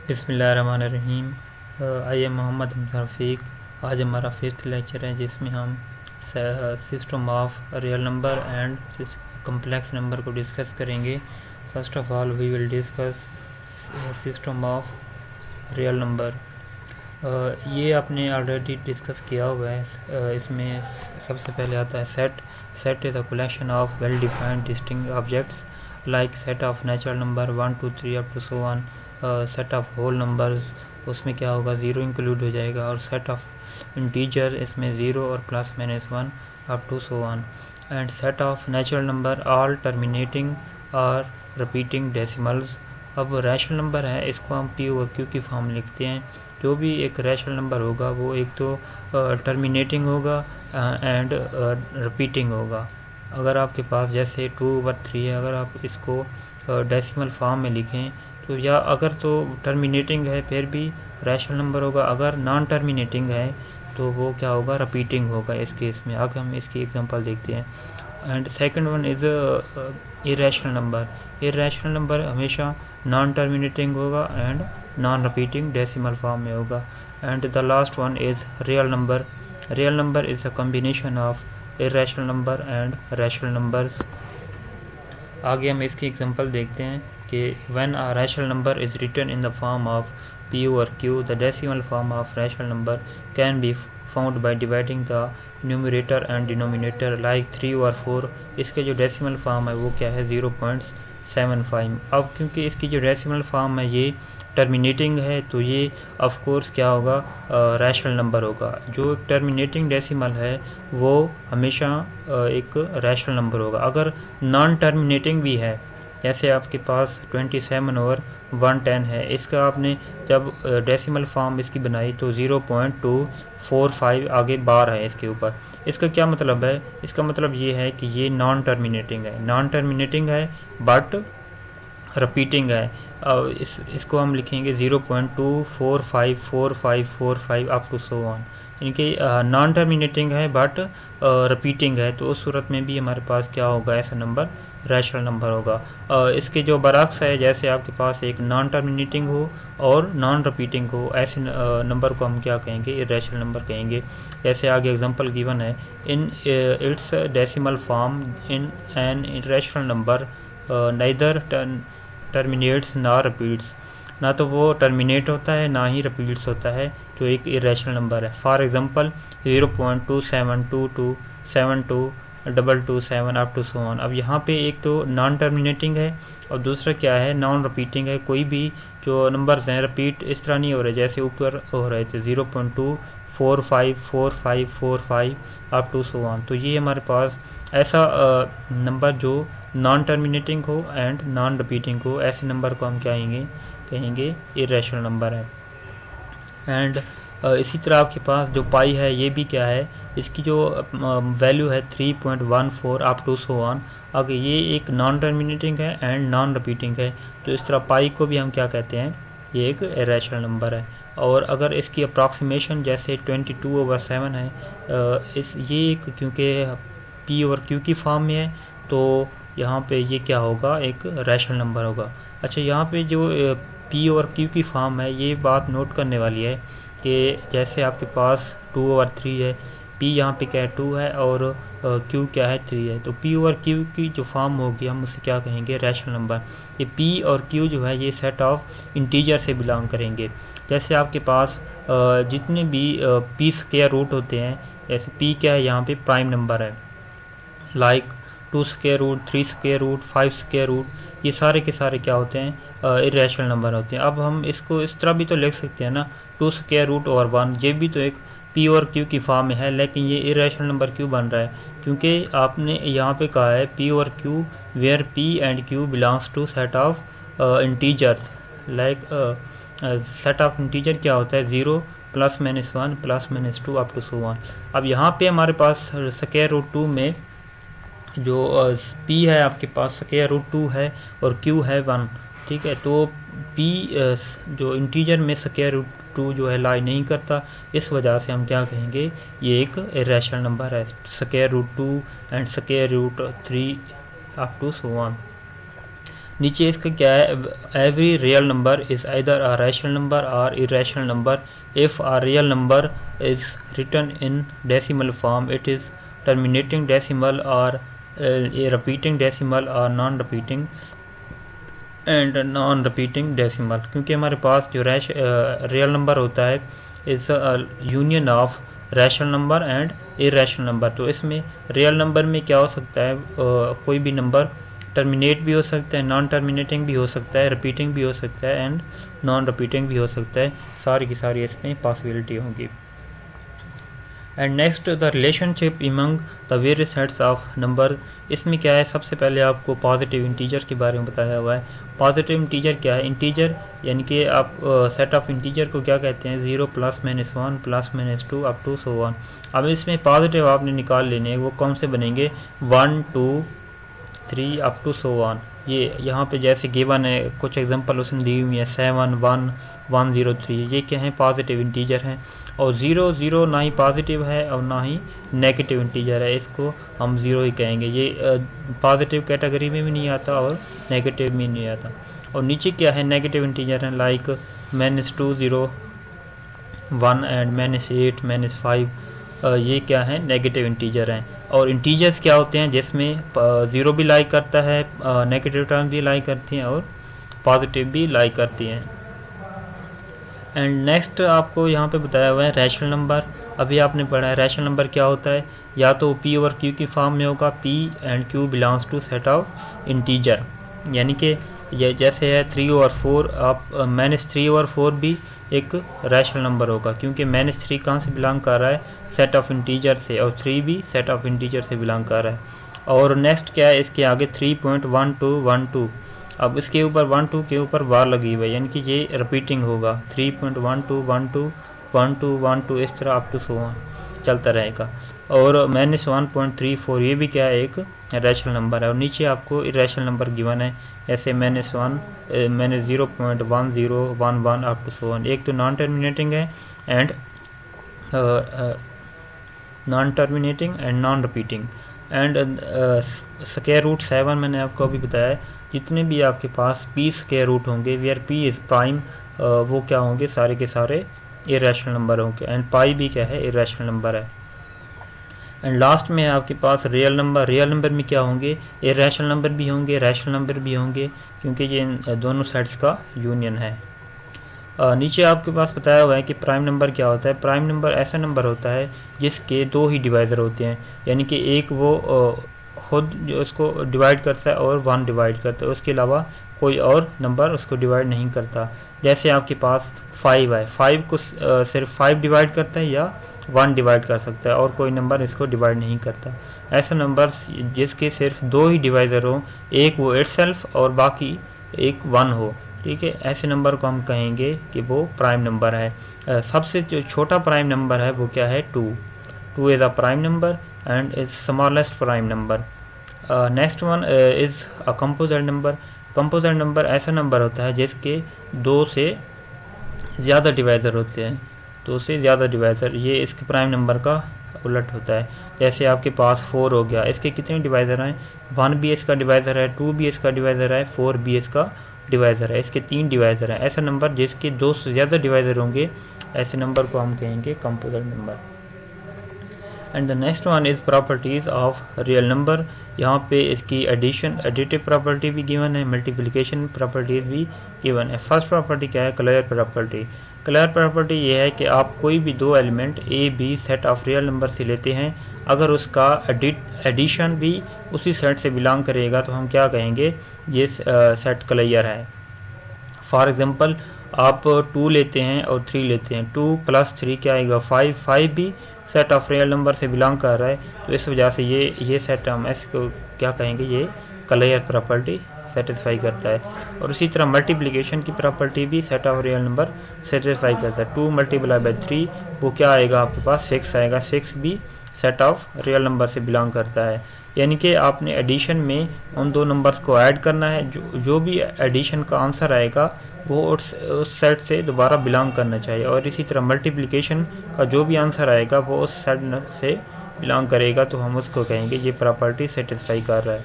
बिस्मिल्लाहिर्रहमानिर्रहीम। I am Mohammad Rafiq. आज हमारा 5th लेक्चर है जिसमें हम system of real number and complex number को डिस्कस करेंगे। First of all we will discuss system of real number. ये आपने ऑलरेडी डिस्कस किया हुआ है। इसमें सबसे पहले आता है set. Set is a collection of well defined distinct objects like set of natural number 1 2 3 up to so on. Set of whole numbers, उसमें क्या होगा, ज़ीरो इंक्लूड हो जाएगा। और सेट ऑफ इंटीजर, इसमें ज़ीरो और plus minus one up to so on. And set of natural number all terminating और repeating decimals. अब रैशनल नंबर है, इसको हम पी और क्यू की फॉर्म लिखते हैं। जो भी एक रैशनल नंबर होगा वो एक तो टर्मिनेटिंग होगा एंड रिपीटिंग होगा। अगर आपके पास जैसे 2/3 है, अगर आप इसको डेसिमल फॉर्म में लिखें तो, या अगर तो टर्मिनेटिंग है फिर भी रैशनल नंबर होगा, अगर नॉन टर्मिनेटिंग है तो वो क्या होगा, रिपीटिंग होगा इस केस में। अब हम इसकी एग्जांपल देखते हैं। And second one is irrational number. Irrational number हमेशा नॉन टर्मिनेटिंग होगा and non repeating decimal form में होगा। And the last one is real number. Real number is a combination of irrational number and rational numbers. आगे हम इसकी example देखते हैं कि when a rational number is written in the form of p और q, the decimal form of rational number can be found by dividing the numerator and denominator like 3 और 4। इसके जो डेसिमल फॉर्म है वो क्या है, 0.75। अब क्योंकि इसकी जो डेसिमल फॉर्म है ये टर्मिनेटिंग है तो ये ऑफ कोर्स क्या होगा, रैशनल नंबर होगा। जो टर्मिनेटिंग डेसिमल है वो हमेशा एक रैशनल नंबर होगा। अगर नॉन टर्मिनेटिंग भी है, जैसे आपके पास 27 और 110 है, इसका आपने जब डेसिमल फॉर्म इसकी बनाई तो 0.245 आगे बार है इसके ऊपर। इसका क्या मतलब है, इसका मतलब ये है कि ये नॉन टर्मिनेटिंग है। नॉन टर्मिनेटिंग है बट रिपीटिंग है। इसको हम लिखेंगे 0.2454545 अप टू सो ऑन। इनके नॉन टर्मिनेटिंग है बट रिपीटिंग है, तो उस सूरत में भी हमारे पास क्या होगा, ऐसा नंबर रैशनल नंबर होगा। इसके जो बरक्स है, जैसे आपके पास एक नॉन टर्मिनेटिंग हो और नॉन रिपीटिंग हो, ऐसे नंबर को हम क्या कहेंगे, इरेशनल नंबर कहेंगे। जैसे आगे एग्जांपल गिवन है, in its decimal form in an irrational number neither terminates ना रिपीट्स। ना तो वो टर्मिनेट होता है ना ही रिपीट्स होता है, जो एक इरेशनल नंबर है। For example 0.27227227 up to so on. अब यहाँ पे एक तो नॉन टर्मिनेटिंग है और दूसरा क्या है, नॉन रिपीटिंग है। कोई भी जो नंबर्स हैं रिपीट इस तरह नहीं हो रहे जैसे ऊपर हो रहे थे 0.2454545 अप टू सो ऑन। तो ये हमारे पास ऐसा नंबर जो नॉन टर्मिनेटिंग हो एंड नॉन रिपीटिंग हो, ऐसे नंबर को हम क्या कहेंगे इरेशनल नंबर है। एंड इसी तरह आपके पास जो पाई है ये भी क्या है, इसकी जो वैल्यू है 3.14 अप टू सो ऑन। अगर ये एक नॉन टर्मिनेटिंग है एंड नॉन रिपीटिंग है, तो इस तरह पाई को भी हम क्या कहते हैं, ये एक इरेशनल नंबर है। और अगर इसकी अप्रॉक्सीमेशन जैसे 22/7 है, इस ये क्योंकि पी और क्यू की फॉर्म में है तो यहाँ पे ये क्या होगा, एक रैशनल नंबर होगा। अच्छा, यहाँ पे जो पी और क्यू की फॉर्म है, ये बात नोट करने वाली है कि जैसे आपके पास 2/3 है, पी यहाँ पे क्या है 2 है और क्यू क्या है 3 है, तो पी और क्यू की जो फॉर्म होगी हम उसे क्या कहेंगे, रैशनल नंबर। ये पी और क्यू जो है ये सेट ऑफ इंटीजर से बिलोंग करेंगे। जैसे आपके पास जितने भी पी स्क्वायर रूट होते हैं, जैसे पी क्या है यहाँ पे प्राइम नंबर है, like 2 square root 3 square root 5 square root, ये सारे के सारे क्या होते हैं, इरेशनल नंबर होते हैं। अब हम इसको इस तरह भी तो लिख सकते हैं ना, 2 स्क्वायर रूट और 1, ये भी तो एक पी और क्यू की फॉर्म में है, लेकिन ये इरेशनल नंबर क्यों बन रहा है, क्योंकि आपने यहाँ पे कहा है पी और Q where P and Q belongs to set of integers. Like set of integer क्या होता है, 0 +-1 +-2 अप टू सो ऑन। अब यहाँ पे हमारे पास स्क्वायर रूट 2 में जो पी है आपके पास स्क्वायर रूट 2 है और क्यू है 1, ठीक है। तो पी जो इंटीजर में स्क्वायर रूट 2 जो है लाई नहीं करता, इस वजह से हम क्या कहेंगे, ये एक इरेशनल नंबर है, square root 2 and square root 3 up to so on. नीचे इसका क्या है, every real number is either a rational number or irrational number if a real number is written in decimal form it is terminating decimal or repeating decimal or non repeating and non repeating decimal. क्योंकि हमारे पास जो real number होता है is union of rational number and irrational number. तो इसमें real number में क्या हो सकता है, कोई भी नंबर टर्मिनेट भी हो सकता है, नॉन टर्मिनेटिंग भी हो सकता है, रिपीटिंग भी हो सकता है एंड नॉन रिपीटिंग भी हो सकता है। सारी की सारी इसमें पॉसिबिलिटी होंगी। And next the relationship among the various sets of number. इसमें क्या है, सबसे पहले आपको पॉजिटिव इंटीजर के बारे में बताया हुआ है। पॉजिटिव इंटीजर क्या है, इंटीजर यानी कि आप सेट ऑफ इंटीजर को क्या कहते हैं, 0 +-1 +-2 अप टू सो ऑन। अब इसमें पॉजिटिव आपने निकाल लेने हैं, वो कौन से बनेंगे, 1 2 3 अप टू सो ऑन। ये यहाँ पे जैसे गिवन है, कुछ एग्जांपल उसने दी हुई है, 7 1 1 0 3, ये क्या है, पॉजिटिव इंटीजर हैं। और 0 0 ना ही पॉजिटिव है और ना ही नेगेटिव इंटीजर है, इसको हम 0 ही कहेंगे। ये पॉजिटिव कैटेगरी में भी नहीं आता और नेगेटिव में नहीं आता। और नीचे क्या है, नेगेटिव इंटीजर है, लाइक -2 0 1 एंड -8 -5, ये क्या है, नेगेटिव इंटीजर हैं। और इंटीजर्स क्या होते हैं, जिसमें 0 भी लाई करता है, नेगेटिव टर्म भी लाई करती हैं और पॉजिटिव भी लाई करती हैं। एंड नेक्स्ट आपको यहाँ पे बताया हुआ है रैशनल नंबर। अभी आपने पढ़ा है रैशनल नंबर क्या होता है, या तो P ओवर Q की फॉर्म में होगा, P and Q belongs to set of integer. यानी कि ये जैसे है 3 ओवर 4, आप -3 ओवर 4 भी एक रैशनल नंबर होगा, क्योंकि -3 कहाँ से बिलोंग कर रहा है, सेट ऑफ इंटीजर से, और 3 भी सेट ऑफ इंटीजर से बिलोंग कर रहा है। और नेक्स्ट क्या है, इसके आगे 3.1212। अब इसके ऊपर 12 के ऊपर वार लगी हुई है, यानी कि ये रिपीटिंग होगा, 3.1212 12 12 इस तरह अप टू सो ऑन चलता रहेगा। और -1.34 ये भी क्या है, एक रैशनल नंबर है। और नीचे आपको इरेशनल नंबर गिवन है, ऐसे -1 -0.1011 अप टू सो ऑन। एक तो नॉन टर्मिनेटिंग है and non terminating and non repeating. And square root 7 मैंने आपको अभी बताया है, जितने भी आपके पास P स्क्वायर रूट होंगे वेयर P इज़ प्राइम, वो क्या होंगे, सारे के सारे इरेशनल नंबर होंगे। एंड पाई भी क्या है, इरेशनल नंबर है। एंड लास्ट में आपके पास रियल नंबर। रियल नंबर में क्या होंगे, इरेशनल नंबर भी होंगे, रैशनल नंबर भी होंगे, क्योंकि ये इन दोनों सेट्स का यूनियन है। नीचे आपके पास बताया हुआ है कि प्राइम नंबर क्या होता है। प्राइम नंबर ऐसा नंबर होता है जिसके 2 ही डिवाइज़र होते हैं, यानी कि एक वो खुद जो उसको डिवाइड करता है और 1 डिवाइड करता है, उसके अलावा कोई और नंबर उसको डिवाइड नहीं करता। जैसे आपके पास 5 है, 5 को सिर्फ 5 डिवाइड करता है या 1 डिवाइड कर सकता है, और कोई नंबर इसको डिवाइड नहीं करता। ऐसा नंबर जिसके सिर्फ 2 ही डिवाइज़र हो, एक वो इटसेल्फ और बाकी एक 1 हो, ठीक है, ऐसे नंबर को हम कहेंगे कि वो प्राइम नंबर है। सबसे जो छोटा प्राइम नंबर है वो क्या है, 2 is a prime number and is smallest prime number. Next one is a composite number. Composite number ऐसा नंबर होता है जिसके 2 से ज़्यादा डिवाइज़र होते हैं, 2 से ज़्यादा डिवाइज़र, ये इसके प्राइम नंबर का उलट होता है। जैसे आपके पास 4 हो गया, इसके कितने डिवाइज़र हैं, 1 भी इसका डिवाइज़र है, 2 भी इसका डिवाइज़र है, 4 भी इसका डिवाइज़र है, इसके 3 डिवाइज़र हैं। ऐसा नंबर जिसके 2 से ज़्यादा डिवाइज़र होंगे, ऐसे नंबर को हम कहेंगे composite number. And the next one is properties of real number. यहाँ पे इसकी एडिशन एडिटिव प्रॉपर्टी भी गिवन है, मल्टीप्लिकेशन प्रॉपर्टीज भी गिवन है। फर्स्ट प्रॉपर्टी क्या है, क्लियर प्रॉपर्टी। क्लियर प्रॉपर्टी ये है कि आप कोई भी 2 element A B set of real number से लेते हैं, अगर उसका एडिशन भी उसी सेट से बिलोंग करेगा तो हम क्या कहेंगे, ये सेट क्लियर है। फॉर एग्जांपल आप 2 लेते हैं और 3 लेते हैं, 2 + 3 क्या आएगा, 5। 5 भी सेट ऑफ रियल नंबर से बिलोंग कर रहा है, तो इस वजह से ये सेट हम इसको क्या कहेंगे, ये क्लियर प्रॉपर्टी सेटिस्फाई करता है। और इसी तरह मल्टीप्लिकेशन की प्रॉपर्टी भी set of real number satisfy करता है। 2 × 3 वो क्या आएगा, आपके पास 6 आएगा, 6 भी सेट ऑफ रियल नंबर से बिलोंग करता है। यानी कि आपने एडिशन में उन 2 नंबर्स को ऐड करना है, जो भी एडिशन का आंसर आएगा वो उस सेट से दोबारा बिलोंग करना चाहिए। और इसी तरह मल्टीप्लिकेशन का जो भी आंसर आएगा वो उस सेट से बिलोंग करेगा, तो हम उसको कहेंगे ये प्रॉपर्टी सेटिस्फाई कर रहा है।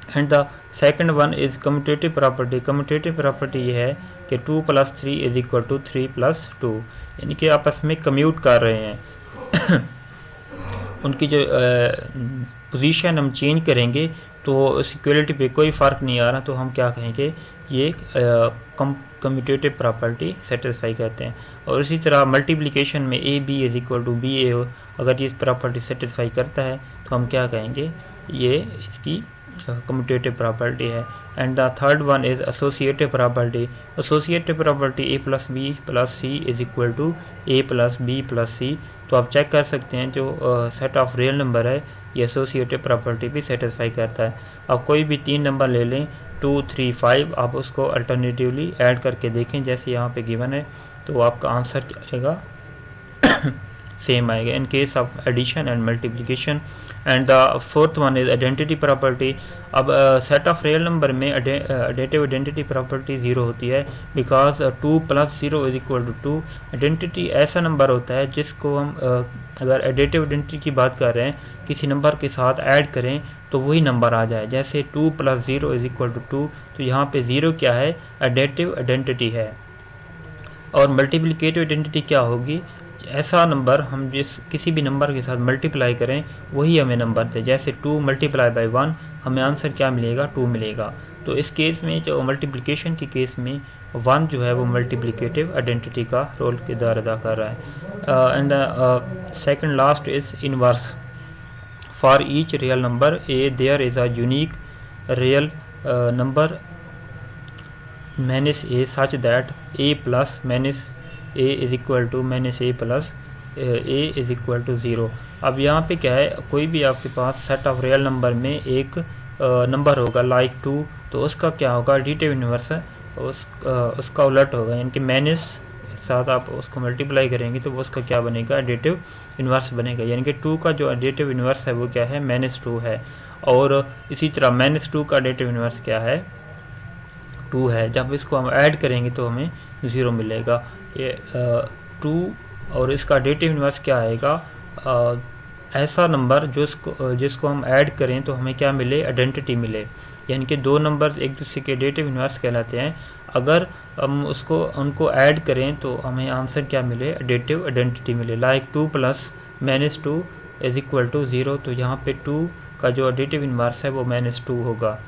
And the second one is commutative property. Commutative property ये है कि 2 + 3 = 3 + 2, यानी कि आपस में कम्यूट कर रहे हैं उनकी जो पोजीशन हम चेंज करेंगे तो इक्वलिटी पे कोई फ़र्क नहीं आ रहा, तो हम क्या कहेंगे, ये कम्यूटेटिव प्रॉपर्टी सेटिस्फाई करते हैं। और इसी तरह मल्टीप्लिकेशन में AB = BA अगर ये प्रॉपर्टी सेटिस्फाई करता है तो हम क्या कहेंगे, ये इसकी कम्यूटेटिव प्रॉपर्टी है। And the third one is associative property. Associative property A + B + C = A + B + C। तो आप चेक कर सकते हैं जो सेट ऑफ रियल नंबर है ये एसोसिएटिव प्रॉपर्टी भी सेटिस्फाई करता है। आप कोई भी 3 नंबर ले लें 2, 3, 5, आप उसको अल्टरनेटिवली ऐड करके देखें जैसे यहाँ पे गिवन है, तो आपका आंसर क्या आएगा, सेम आएगा in case of addition and multiplication. And the fourth one is identity property. अब सेट ऑफ रियल नंबर में एडिटिव आइडेंटिटी प्रॉपर्टी 0 होती है बिकॉज 2 + 0 = 2। आइडेंटिटी ऐसा नंबर होता है जिसको हम अगर एडिटिव आइडेंटिटी की बात कर रहे हैं, किसी नंबर के साथ ऐड करें तो वही नंबर आ जाए, जैसे 2 + 0 = 2, तो यहाँ पे 0 क्या है, एडिटिव आइडेंटिटी है। और मल्टीप्लिकेटिव आइडेंटिटी क्या होगी, ऐसा नंबर हम किसी भी नंबर के साथ मल्टीप्लाई करें वही हमें नंबर दे, जैसे 2 × 1 हमें आंसर क्या मिलेगा, 2 मिलेगा। तो इस केस में जो मल्टीप्लिकेशन के केस में 1 जो है वो मल्टीप्लिकेटिव आइडेंटिटी का रोल किरदार अदा कर रहा है। And second last is inverse. For each real number A there is a unique real number -a such that a + -a = -a + a = 0। अब यहाँ पे क्या है, कोई भी आपके पास सेट ऑफ रियल नंबर में एक नंबर होगा लाइक 2, तो उसका क्या होगा, एडिटिव इन्वर्स है, उसका उलट होगा, यानी कि माइनस साथ आप उसको मल्टीप्लाई करेंगे तो उसका क्या बनेगा, एडिटिव इन्वर्स बनेगा। यानी कि 2 का जो एडिटिव इन्वर्स है वो क्या है, -2 है। और इसी तरह -2 का एडिटिव इन्वर्स क्या है, 2 है। जब इसको हम ऐड करेंगे तो हमें 0 मिलेगा। ये 2 और इसका एडिटिव इन्वर्स क्या आएगा, ऐसा नंबर जिसको हम ऐड करें तो हमें क्या मिले, आइडेंटिटी मिले। यानी कि 2 नंबर्स एक दूसरे के एडिटिव इन्वर्स कहलाते हैं। अगर हम उनको ऐड करें तो हमें आंसर क्या मिले, एडिटिव आइडेंटिटी मिले। लाइक 2 + -2 = 0, तो यहाँ पे 2 का जो एडिटिव इन्वर्स है वो -2 होगा।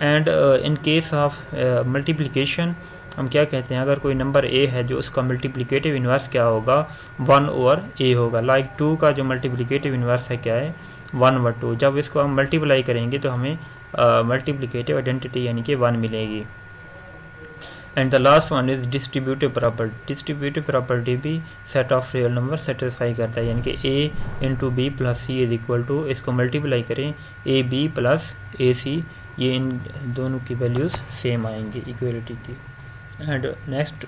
And in case of multiplication हम क्या कहते हैं, अगर कोई नंबर a है जो उसका मल्टीप्लिकेटिव इन्वर्स क्या होगा, 1/a होगा। लाइक 2 का जो मल्टीप्लिकेटिव इन्वर्स है क्या है, 1/2। जब इसको हम मल्टीप्लाई करेंगे तो हमें मल्टीप्लिकेटिव आइडेंटिटी यानी कि 1 मिलेगी। And the last one is distributive property. Distributive property भी set of real number satisfy करता है, यानी कि a × b + c = इसको मल्टीप्लाई करें ab + ac, ये इन दोनों की वैल्यूज़ सेम आएंगी इक्वलिटी की। एंड नेक्स्ट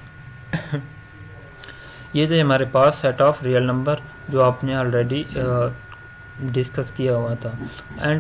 ये थे हमारे पास सेट ऑफ रियल नंबर जो आपने ऑलरेडी डिस्कस किया हुआ था। एंड